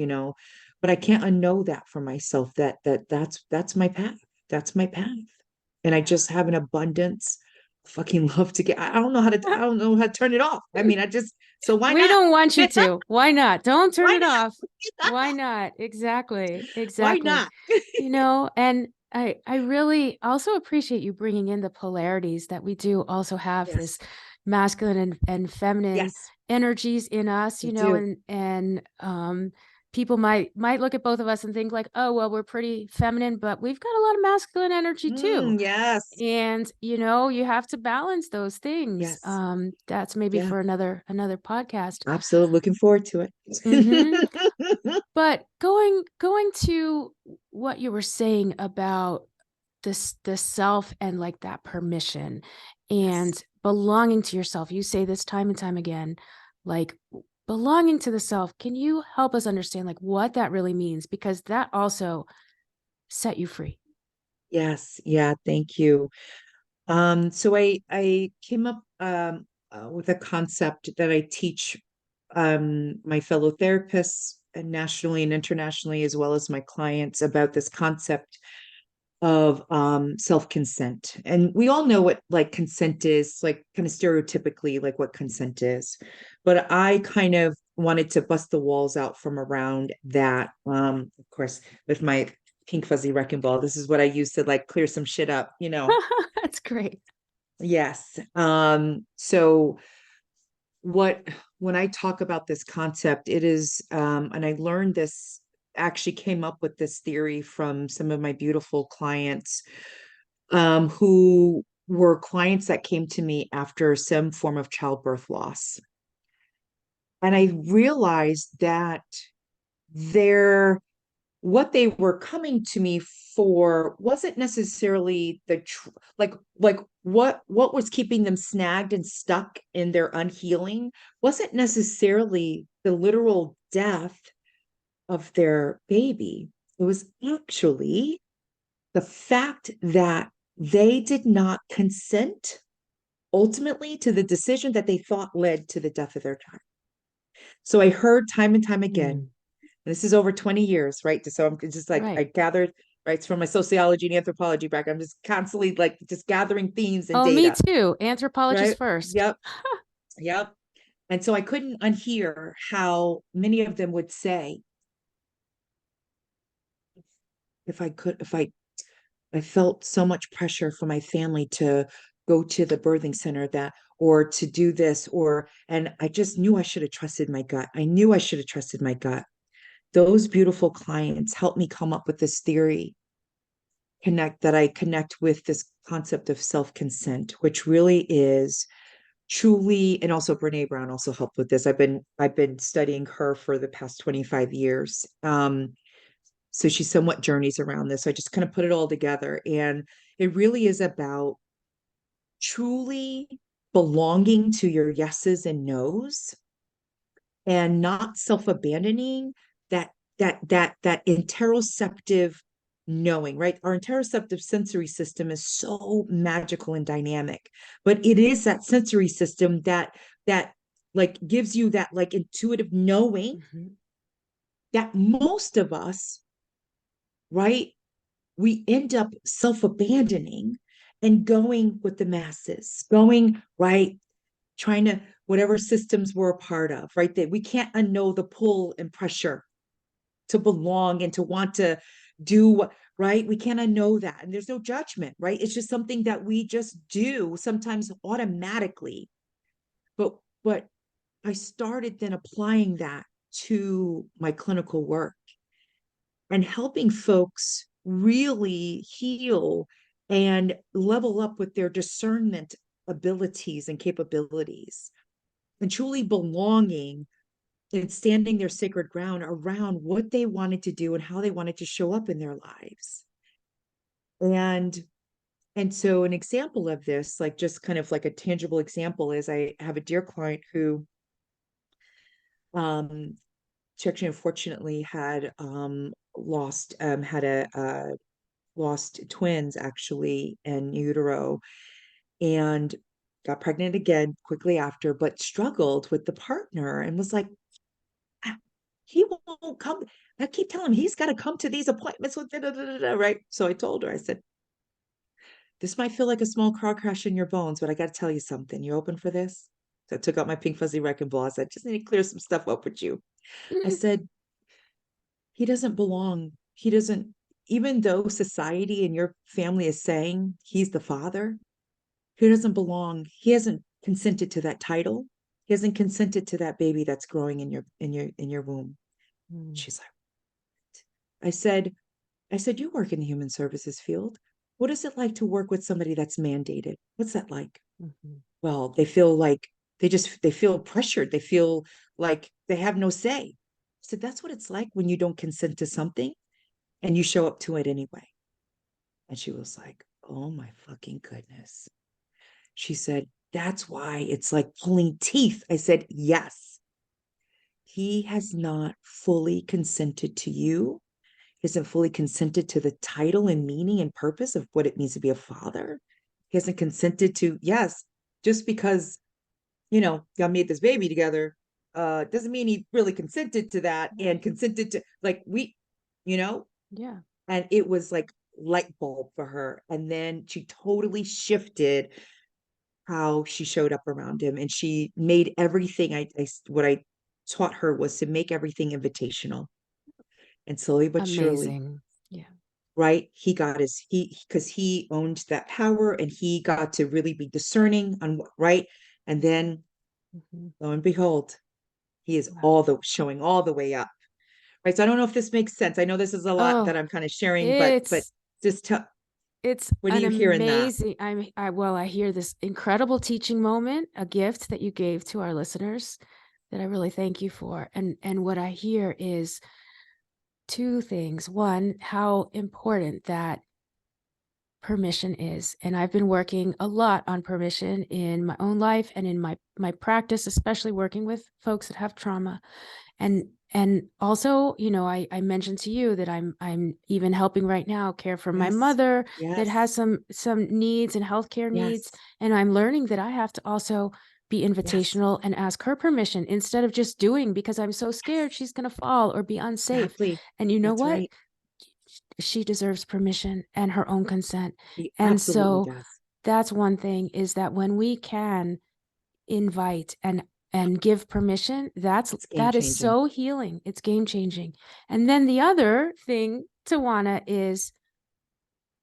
but I can't unknow that for myself, that's my path. That's my path. And I just have an abundance of fucking love to get. I don't know how to turn it off. I mean, so why We not? don't want you to. Why not? Don't turn Why it off. not? Why not? Exactly. Why Exactly. not? And I really also appreciate you bringing in the polarities that we do also have Yes. this masculine and feminine Yes, energies in us, we do. and people might look at both of us and think like, oh, well, we're pretty feminine, but we've got a lot of masculine energy too. Yes. And you have to balance those things. Yes. That's maybe Yeah. for another podcast. Absolutely looking forward to Hmm. it. But going to what you were saying about the self and like that permission and Yes. belonging to yourself. You say this time and time again, like belonging to the self. Can you help us understand like what that really means? Because that also set you free. Yes. Yeah. Thank you. So I came up with a concept that I teach my fellow therapists and nationally and internationally, as well as my clients, about this concept of self-consent. And we all know what like consent is, like kind of stereotypically like what consent is. But I kind of wanted to bust the walls out from around that. Of course, with my pink fuzzy wrecking ball, this is what I use to like clear some shit up. That's great. Yes. So what when I talk about this concept, it is and I learned this, actually came up with this theory from some of my beautiful clients, who were clients that came to me after some form of childbirth loss. And I realized that there what they were coming to me for wasn't necessarily like what was keeping them snagged and stuck in their unhealing wasn't necessarily the literal death of their baby. It was actually the fact that they did not consent ultimately to the decision that they thought led to the death of their child. So I heard time and time again, Mm. and this is over 20 years, right? So I'm just like, I Right. gathered, right, it's from my sociology and anthropology background. I'm just constantly like just gathering themes and Oh, me data, too. Anthropologist right? first. Yep, yep. And so I couldn't unhear how many of them would say, if I could, if I felt so much pressure from my family to go to the birthing center that, or to do this, and I just knew I should have trusted my gut. I knew I should have trusted my gut. Those beautiful clients helped me come up with this theory that I connect with this concept of self-consent, which really is truly, and also Brene Brown also helped with this. I've been studying her for the past 25 years. So she somewhat journeys around this. So I just kind of put it all together. And it really is about truly belonging to your yeses and nos and not self-abandoning that interoceptive knowing, right? Our interoceptive sensory system is so magical and dynamic, but it is that sensory system that like gives you that like intuitive knowing Mm-hmm. that most of us, right? We end up self-abandoning and going with the masses, going right, trying to whatever systems we're a part of, right? That we can't unknow the pull and pressure to belong and to want to do right. We can't unknow that. And there's no judgment, right? It's just something that we just do sometimes automatically. But I started then applying that to my clinical work and helping folks really heal and level up with their discernment abilities and capabilities and truly belonging and standing their sacred ground around what they wanted to do and how they wanted to show up in their lives. And so an example of this, like just kind of like a tangible example, is I have a dear client who she actually unfortunately had lost twins actually in utero and got pregnant again quickly after, but struggled with the partner and was like, he won't come. I keep telling him he's got to come to these appointments with right. So I told her, I said, this might feel like a small car crash in your bones, but I got to tell you something. You open for this? So I took out my pink fuzzy wrecking ball. I said, just need to clear some stuff up with you. I said, he doesn't belong. He doesn't, even though society and your family is saying he's the father, he doesn't belong. He hasn't consented to that title. He hasn't consented to that baby that's growing in your womb. Mm-hmm. She's like, I said, you work in the human services field. What is it like to work with somebody that's mandated? What's that like? Mm-hmm. Well, they feel like they feel pressured. They feel like they have no say. I said, that's what it's like when you don't consent to something and you show up to it anyway. And she was like, oh my fucking goodness. She said, that's why it's like pulling teeth. I said, yes. He has not fully consented to you. He hasn't fully consented to the title and meaning and purpose of what it means to be a father. He hasn't consented to, yes, just because, y'all made this baby together, doesn't mean he really consented to that and consented to like you know, Yeah. and it was like light bulb for her. And then she totally shifted how she showed up around him. And she made everything what I taught her was to make everything invitational. And slowly but surely, Amazing. Yeah. right? He got because he owned that power and he got to really be discerning on what, right? And then Mm-hmm. lo and behold, he is Wow. showing all the way up. Right. So I don't know if this makes sense. I know this is a lot that Oh, I'm kind of sharing, but it's just tell, it's what do an you hear in that? amazing. I hear this incredible teaching moment, a gift that you gave to our listeners that I really thank you for. And what I hear is two things. One, how important that permission is. And I've been working a lot on permission in my own life and in my practice, especially working with folks that have trauma. And also, I mentioned to you that I'm even helping right now care for my Yes. mother that Yes. has some needs and healthcare needs. Yes. And I'm learning that I have to also be Yes. invitational and ask her permission instead of just doing because I'm so scared Yes. she's going to fall or be unsafe. Exactly. And you know That's what? right. She deserves permission and her own consent. He And absolutely so does. that's one thing, is that when we can invite and give permission, It's game that is changing. so healing. It's game changing. And then the other thing, Tawanna, is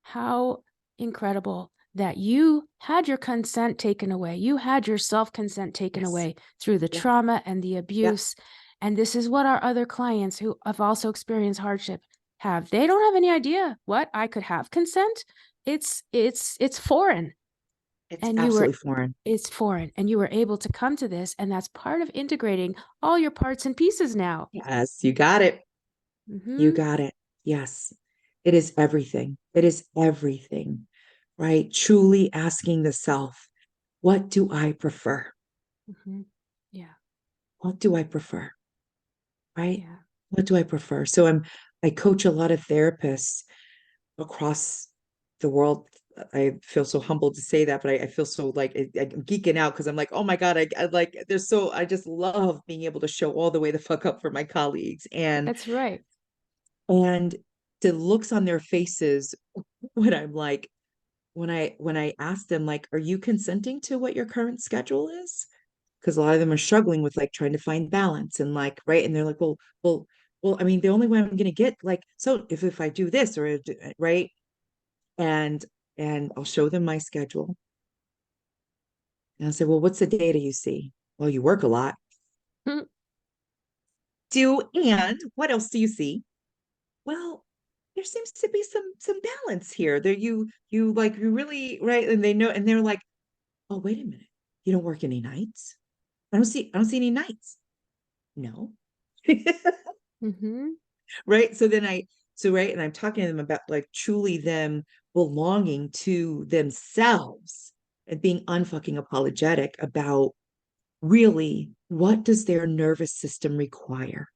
how incredible that you had your consent taken away. You had your self-consent taken Yes. away through the Yep. trauma and the Yep. abuse. And this is what our other clients who have also experienced hardship have. They don't have any idea what I could have consent. It's foreign. It's And absolutely foreign. it's foreign. And you were able to come to this. And that's part of integrating all your parts and pieces now. Yes, you got it. You Mm-hmm. got it. Yes. It is everything. It is everything, right? Truly asking the self, what do I prefer? Mm-hmm. Yeah. What do I prefer? Right? Yeah. What do I prefer? I coach a lot of therapists across the world. I feel so humbled to say that, but I feel so like I'm geeking out because I'm like, oh my God, I like there's so I just love being able to show all the way the fuck up for my colleagues That's right. and the looks on their faces when I'm like when I ask them like, are you consenting to what your current schedule is? Because a lot of them are struggling with like trying to find balance and like right, and they're like, well, I mean, the only way I'm going to get like so if I do this or right, and I'll show them my schedule and I'll say, well, what's the data you see? Well, you work a lot. And what else do you see? Well, there seems to be some balance here. There you like you really right, and they know, and they're like, oh, wait a minute, you don't work any nights? I don't see any nights. No. Mm-hmm. Right. So and I'm talking to them about like truly them belonging to themselves and being unfucking apologetic about really what does their nervous system require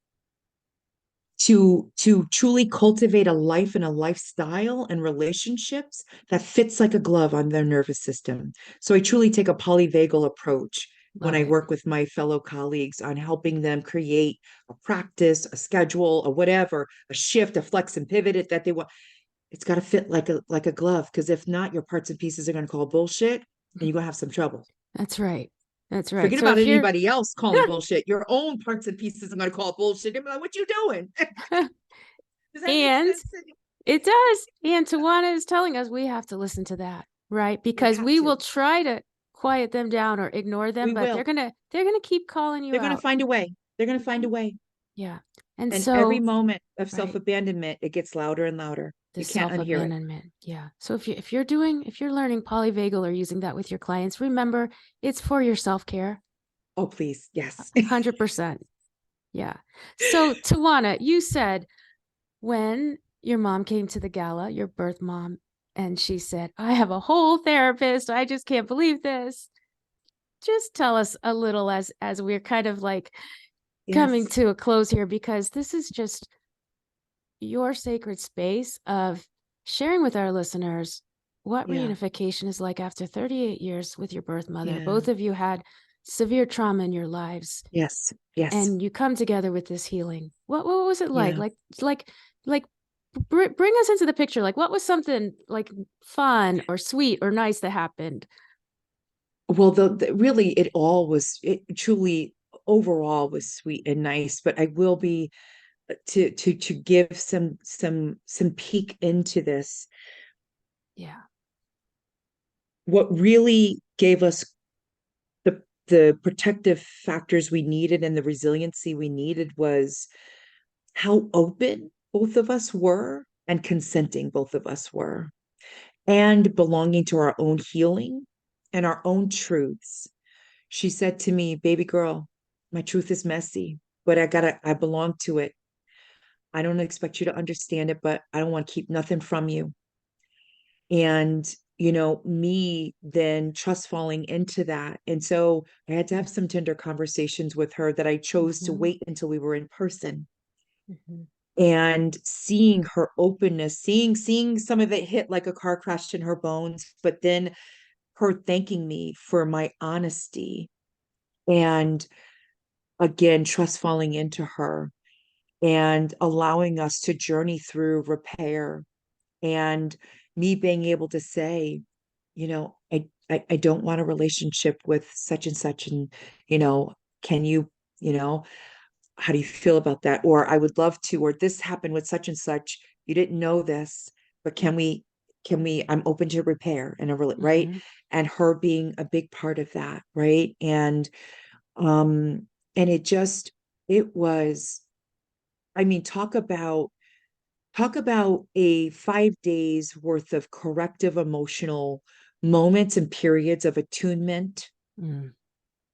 to truly cultivate a life and a lifestyle and relationships that fits like a glove on their nervous system. So I truly take a polyvagal approach when Love I it. work with my fellow colleagues on helping them create a practice, a schedule, a whatever, a shift, a flex and pivot it that they want. It's got to fit like a glove, because if not, your parts and pieces are going to call bullshit and you're going to have some trouble. That's right. That's right. Forget So about if you're anybody else calling bullshit. Your own parts and pieces are going to call bullshit. They're like, what you doing? Does that make and sense? it does. And Tawana is telling us we have to listen to that, right? We Because have we will to. try to quiet them down or ignore them, We but will. they're gonna keep calling you They're going to out. find a way. They're going to find Mhm. a way. Yeah. And And every so, moment of right, self-abandonment, it gets louder and louder. the You can't unhear it. self-abandonment. Yeah. So if you're learning polyvagal or using that with your clients, remember it's for your self-care. Oh, please. Yes. 100%. Yeah. So Tawana, you said when your mom came to the gala, your birth mom, and she said, I have a whole therapist. I just can't believe this. Just tell us a little as we're kind of like coming Yes. to a close here, because this is just your sacred space of sharing with our listeners what Yeah. reunification is like after 38 years with your birth mother. Yeah. Both of you had severe trauma in your lives Yes. Yes. and you come together with this healing. What was it like? Yeah. Like bring us into the picture. Like what was something like fun or sweet or nice that happened? Well, really, it truly overall was sweet and nice, but I will be to give some peek into this. Yeah. What really gave us the protective factors we needed and the resiliency we needed was how open both of us were and consenting both of us were, and belonging to our own healing and our own truths. She said to me, baby girl, my truth is messy, but I belong to it. I don't expect you to understand it, but I don't want to keep nothing from you. And, me then trust falling into that. And so I had to have some tender conversations with her that I chose to Mhm. wait until we were in person. Mhm. And seeing her openness, seeing some of it hit like a car crash in her bones, but then her thanking me for my honesty, and again trust falling into her and allowing us to journey through repair, and me being able to say, I don't want a relationship with such and such, and can you, you know how do you feel about that? Or I would love to, or this happened with such and such. You didn't know this, but I'm open to repair and right. Mhm. And her being a big part of that. Right. Um, and it was, I mean, talk about a 5 days worth of corrective emotional moments and periods of attunement, Mm.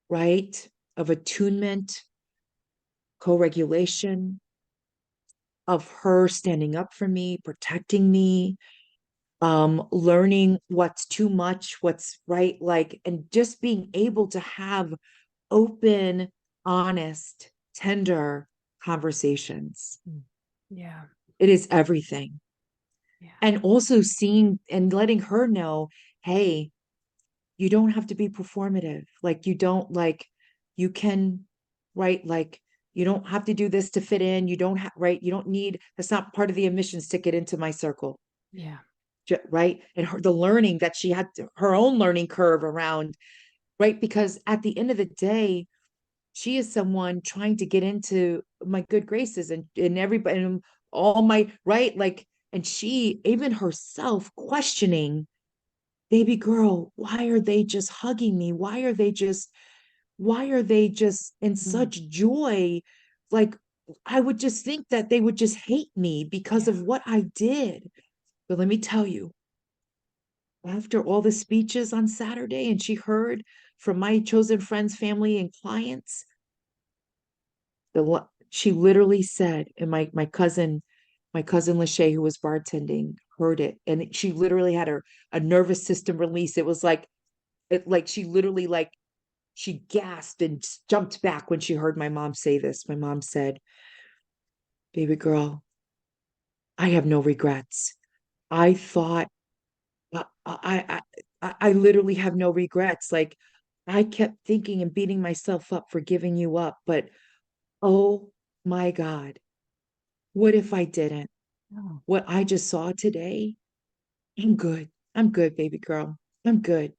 right? Of attunement, co-regulation, of her standing up for me, protecting me, learning what's too much, what's right, like, and just being able to have open, honest, tender conversations. Mm. Yeah. It is everything. Yeah. And also seeing and letting her know, hey, you don't have to be performative. Like, you don't, like, you can, right? Like, you don't have to do this to fit in. You don't have, right? You don't need, that's not part of the admissions ticket into my circle. Yeah. Right. And the learning that she had, her own learning curve around, right? Because at the end of the day, she is someone trying to get into my good graces, and everybody, and all my, right. Like, and she, even herself, questioning, baby girl, why are they just hugging me? Why are they just in Mm. such joy? Like, I would just think that they would just hate me because Yeah. of what I did. But let me tell you, after all the speeches on Saturday, and she heard from my chosen friends, family, and clients, she literally said, and my cousin Lachey, who was bartending, heard it, and she literally had a nervous system release. It was like, she literally, like, she gasped and jumped back when she heard my mom say this. My mom said, baby girl, I have no regrets. I thought, I literally have no regrets. Like, I kept thinking and beating myself up for giving you up, but oh my God, what if I didn't? Oh. What I just saw today, I'm good. I'm good, baby girl. I'm good.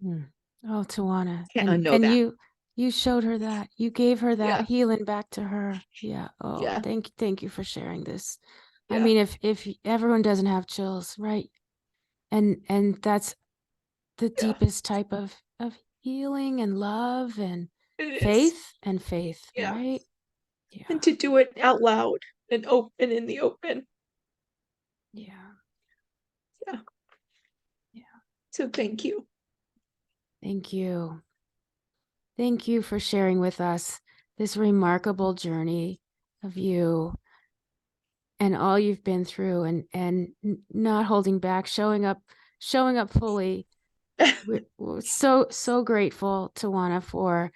Mm. Oh, Tawanna. Can't And unknow and that. you showed her that. You gave her that Yeah, healing back to her. Yeah. Oh, yeah, thank you for sharing this. I yeah. mean, if everyone doesn't have chills, right? And that's the Yeah, deepest type of healing and love and it is. faith, Yeah. right? Yeah. And to do it out loud and open in the open. Yeah. Yeah. Yeah. So thank you. Thank you. Thank you for sharing with us this remarkable journey of you and all you've been through, and not holding back, showing up fully. We're so grateful, Tawanna, for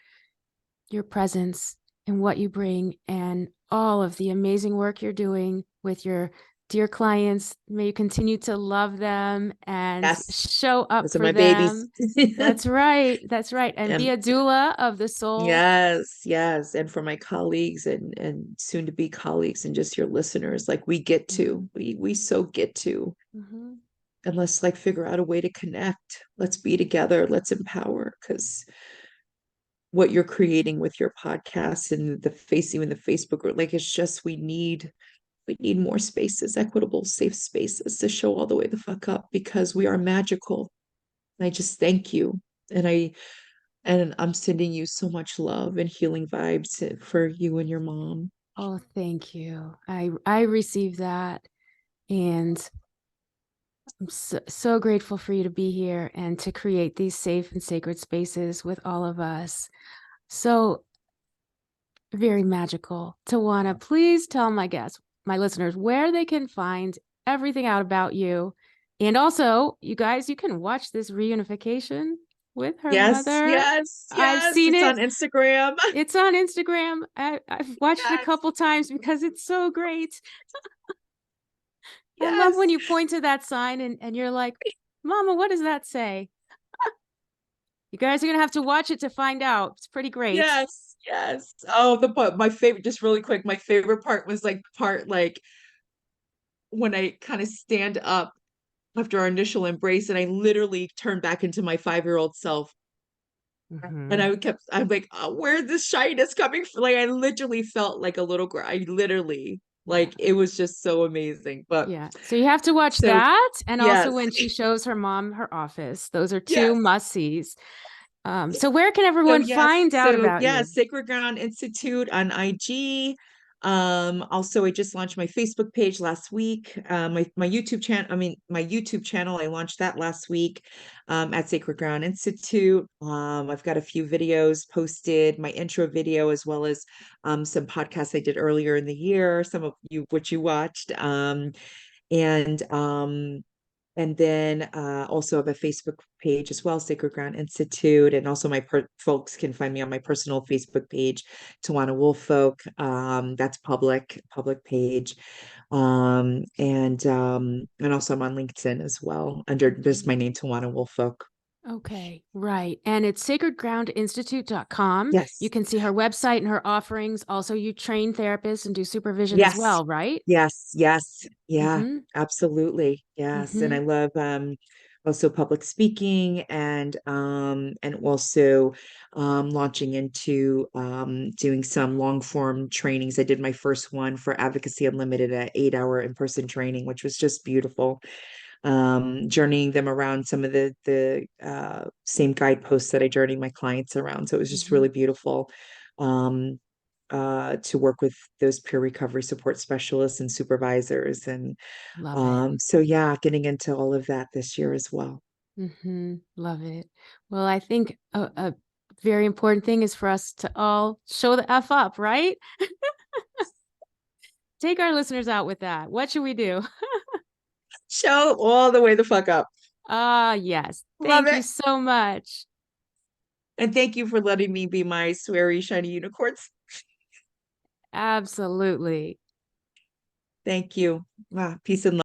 your presence and what you bring and all of the amazing work you're doing with your dear clients. May you continue to love them and Yes, show up those are for my babies. them. That's right. That's right. And be And a doula of the soul. yes, yes. And for my colleagues and soon to be colleagues and just your listeners, like, we get Mhm. to, we so get to, Mhm. and let's, like, figure out a way to connect. Let's be together. Let's empower, because what you're creating with your podcast and the facing in the Facebook group, like, it's just, we need more spaces, equitable, safe spaces to show all the way the fuck up, because we are magical. And I just thank you. And I'm sending you so much love and healing vibes for you and your mom. Oh, thank you. I receive that, and I'm so grateful for you to be here and to create these safe and sacred spaces with all of us. So very magical. Tawanna, please tell my guests, my listeners, where they can find everything out about you. And also, you guys, you can watch this reunification with her Yes, mother. yes, I've yes. seen It's it. on Instagram. It's on Instagram. I've watched it a Yes, couple times because it's so great. I love when yes, you point to that sign and you're like, Mama, what does that say? You guys are going to have to watch it to find out. It's pretty great. yes, yes. Oh, the part, my favorite, just really quick, my favorite part was like part like when I kind of stand up after our initial embrace and I literally turn back into my 5-year-old self. And Hmm. I kept, I'm like, oh, where's this shyness coming from? Like, I literally felt like a little girl. I literally, Yeah. like, it was just so amazing. But Yeah. So you have to watch so, that. And also yes, when she shows her mom her office. Those are two yes. must sees. So where can So everyone yes, find out about you? Sacred Ground Institute on IG. Also I just launched my Facebook page last week. My YouTube channel, my YouTube channel, I launched that last week at Sacred Ground Institute. I've got a few videos posted, my intro video, as well as some podcasts I did earlier in the year, some of you which you watched. And and then also have a Facebook page as well, Sacred Ground Institute. And also folks can find me on my personal Facebook page, Tawanna Woolfolk. That's public page. And also I'm on LinkedIn as well under just my name, Tawanna Woolfolk. Okay, right. And it's sacredgroundinstitute.com. You Yes. can see her website and her offerings. Also, you train therapists and do supervision as Yes. well, right? Yes. Yes. Yeah, Mm-hmm. absolutely. Yes. And Mm-hmm. I love also public speaking and also launching into doing some long form trainings. I did my first one for Advocacy Unlimited, at 8-hour in-person training, which was just beautiful. Journeying them around some of the same guideposts that I journey my clients around. So it was just Mm-hmm. really beautiful. Um, to work with those peer recovery support specialists and supervisors. And Love it. so, yeah, getting into all of that this year as well. Mm-hmm. Love it. Well, I think a very important thing is for us to all show the F up, right? Take our listeners out with that. What should we do? Show all the way the fuck up. Ah, yes. Love Thank you it. so much. And thank you for letting me be my sweary, shiny unicorns. Absolutely. Thank you. Peace and love.